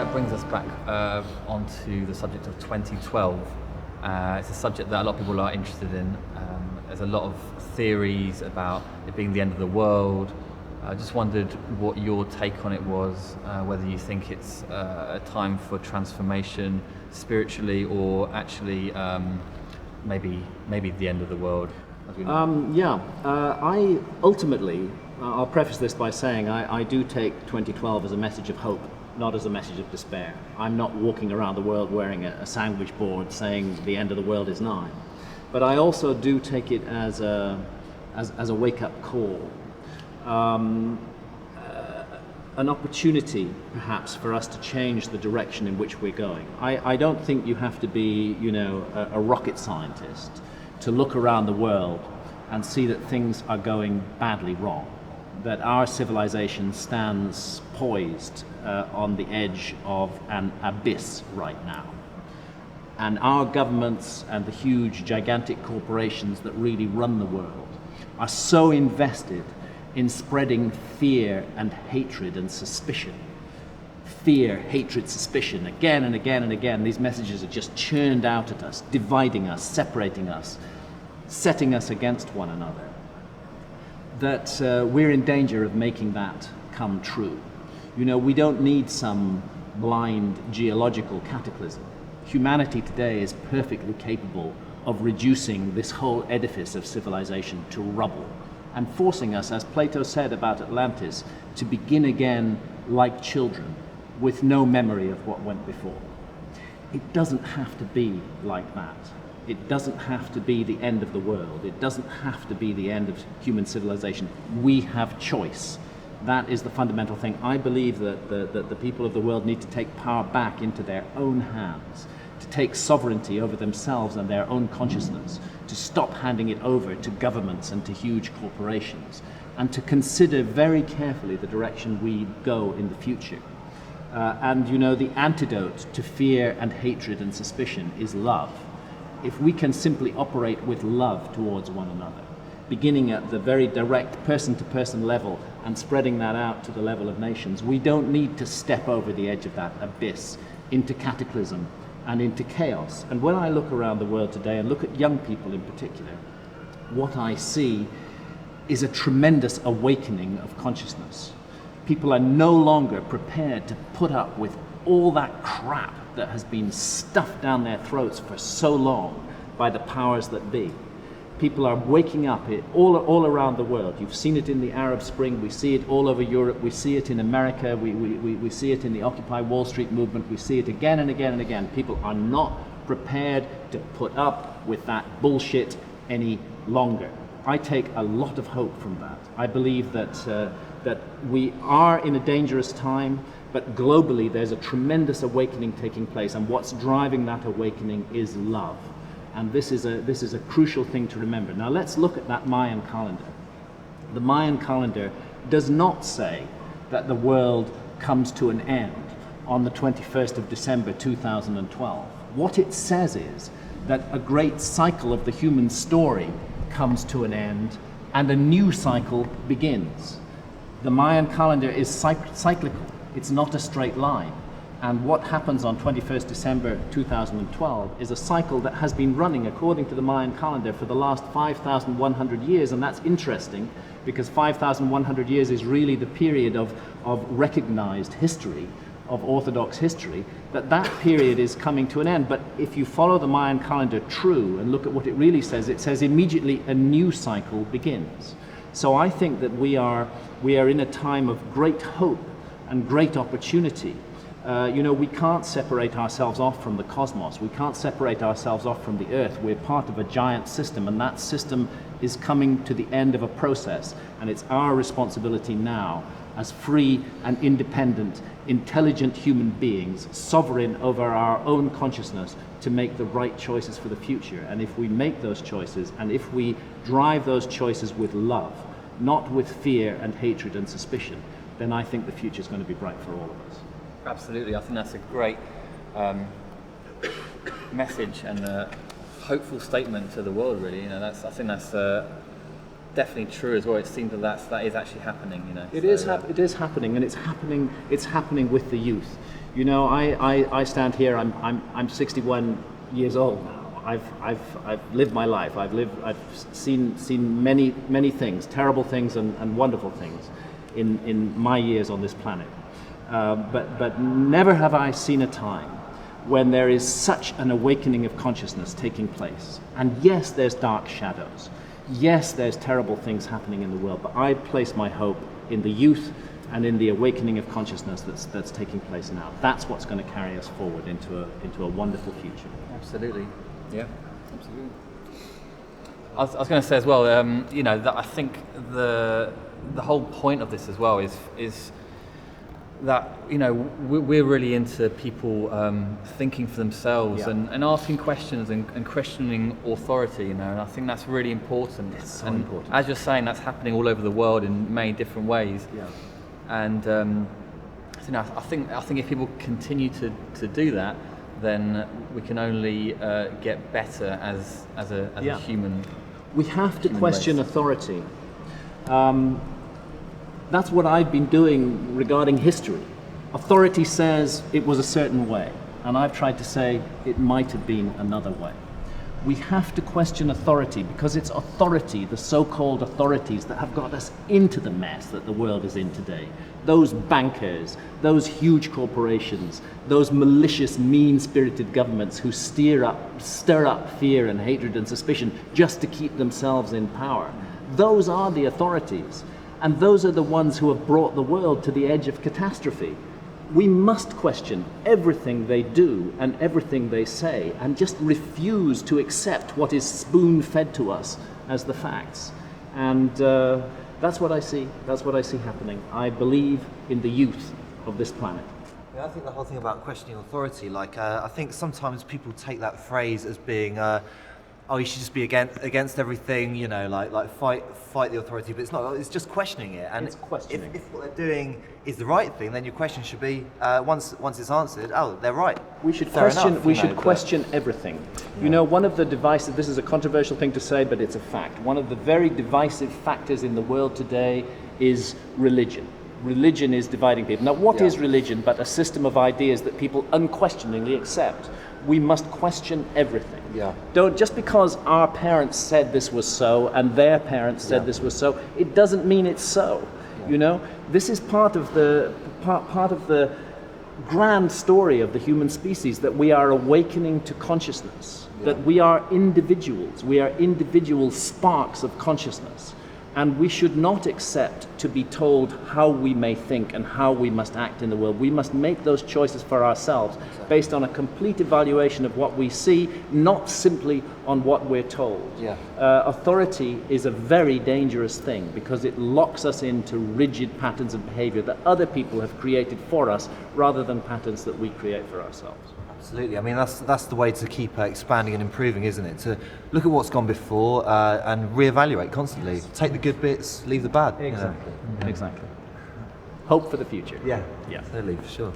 that brings us back onto the subject of 2012. It's a subject that a lot of people are interested in. There's a lot of theories about it being the end of the world. I just wondered what your take on it was, whether you think it's a time for transformation spiritually, or actually maybe the end of the world. I ultimately, I'll preface this by saying I do take 2012 as a message of hope, not as a message of despair. I'm not walking around the world wearing a sandwich board saying the end of the world is nigh. But I also do take it as a wake-up call. An opportunity, perhaps, for us to change the direction in which we're going. I don't think you have to be, a rocket scientist to look around the world and see that things are going badly wrong, that our civilization stands poised on the edge of an abyss right now. And our governments and the huge, gigantic corporations that really run the world are so invested in spreading fear and hatred and suspicion. Fear, hatred, suspicion, again and again and again. These messages are just churned out at us, dividing us, separating us, setting us against one another. That we're in danger of making that come true. We don't need some blind geological cataclysm. Humanity today is perfectly capable of reducing this whole edifice of civilization to rubble, and forcing us, as Plato said about Atlantis, to begin again like children, with no memory of what went before. It doesn't have to be like that. It doesn't have to be the end of the world. It doesn't have to be the end of human civilization. We have choice. That is the fundamental thing. I believe that the people of the world need to take power back into their own hands, to take sovereignty over themselves and their own consciousness, to stop handing it over to governments and to huge corporations, and to consider very carefully the direction we go in the future. The antidote to fear and hatred and suspicion is love. If we can simply operate with love towards one another, beginning at the very direct person-to-person level and spreading that out to the level of nations, we don't need to step over the edge of that abyss into cataclysm and into chaos. And when I look around the world today and look at young people in particular, what I see is a tremendous awakening of consciousness. People are no longer prepared to put up with all that crap that has been stuffed down their throats for so long by the powers that be. People are waking up all around the world. You've seen it in the Arab Spring, we see it all over Europe, we see it in America, we see it in the Occupy Wall Street movement, we see it again and again and again. People are not prepared to put up with that bullshit any longer. I take a lot of hope from that. I believe that we are in a dangerous time, but globally there's a tremendous awakening taking place, and what's driving that awakening is love. And this is a crucial thing to remember. Now let's look at that Mayan calendar. The Mayan calendar does not say that the world comes to an end on the 21st of December 2012. What it says is that a great cycle of the human story comes to an end and a new cycle begins. The Mayan calendar is cyclical. It's not a straight line. And what happens on 21st December 2012 is a cycle that has been running according to the Mayan calendar for the last 5,100 years. And that's interesting because 5,100 years is really the period of recognized history, of Orthodox history, that period is coming to an end. But if you follow the Mayan calendar true and look at what it really says, it says immediately a new cycle begins. So I think that we are in a time of great hope and great opportunity. We can't separate ourselves off from the cosmos. We can't separate ourselves off from the earth. We're part of a giant system, and that system is coming to the end of a process. And it's our responsibility now, as free and independent, intelligent human beings, sovereign over our own consciousness, to make the right choices for the future. And if we make those choices, and if we drive those choices with love, not with fear and hatred and suspicion, then I think the future is going to be bright for all of us. Absolutely, I think that's a great message and a hopeful statement to the world. Really, I think that's definitely true as well. It seems that is actually happening. It is happening, and it's happening with the youth. You know, I stand here. I'm 61 years old now. I've lived my life. I've seen many things, terrible things and wonderful things, in my years on this planet. But never have I seen a time when there is such an awakening of consciousness taking place. And yes, there's dark shadows. Yes, there's terrible things happening in the world. But I place my hope in the youth and in the awakening of consciousness that's taking place now. That's what's going to carry us forward into a wonderful future. Absolutely. Yeah, absolutely. I was going to say as well, you know, that I think the whole point of this as well is that, you know, we're really into people thinking for themselves, Yeah. and asking questions and questioning authority, you know, and I think that's really important. It's so and important. As you're saying, that's happening all over the world in many different ways. Yeah. And so, you know, I think if people continue to do that, then we can only get better as a human. We have to human question race. authority. That's what I've been doing regarding history. Authority says it was a certain way, and I've tried to say it might have been another way. We have to question authority because it's authority, the so-called authorities, that have got us into the mess that the world is in today. Those bankers, those huge corporations, those malicious, mean-spirited governments who stir up fear and hatred and suspicion just to keep themselves in power. Those are the authorities, and those are the ones who have brought the world to the edge of catastrophe. We must question everything they do and everything they say, and just refuse to accept what is spoon-fed to us as the facts. And that's what I see. That's what I see happening. I believe in the youth of this planet. Yeah, I think the whole thing about questioning authority, like I think sometimes people take that phrase as being, oh, you should just be against everything, you know, like fight the authority, but it's not. It's just questioning it. And It's questioning. If what they're doing is the right thing, then your question should be once it's answered, oh, they're right. We should Fair question. enough, We you should know, but- question everything. You know, one of the divisive. This is a controversial thing to say, but it's a fact. One of the very divisive factors in the world today is religion. Religion is dividing people. Now, what is religion but a system of ideas that people unquestioningly accept? We must question everything. Yeah. Don't just because our parents said this was so and their parents said this was so, it doesn't mean it's so. You know, this is part of the grand story of the human species, that we are awakening to consciousness, that we are individuals. We are individual sparks of consciousness. And we should not accept to be told how we may think and how we must act in the world. We must make those choices for ourselves based on a complete evaluation of what we see, not simply on what we're told. Yeah. Authority is a very dangerous thing because it locks us into rigid patterns of behavior that other people have created for us rather than patterns that we create for ourselves. Absolutely. I mean, that's the way to keep expanding and improving, isn't it? To look at what's gone before and reevaluate constantly. Take the good bits, leave the bad. you know. Exactly. Exactly. Hope for the future. Yeah. Yeah. Absolutely, for sure.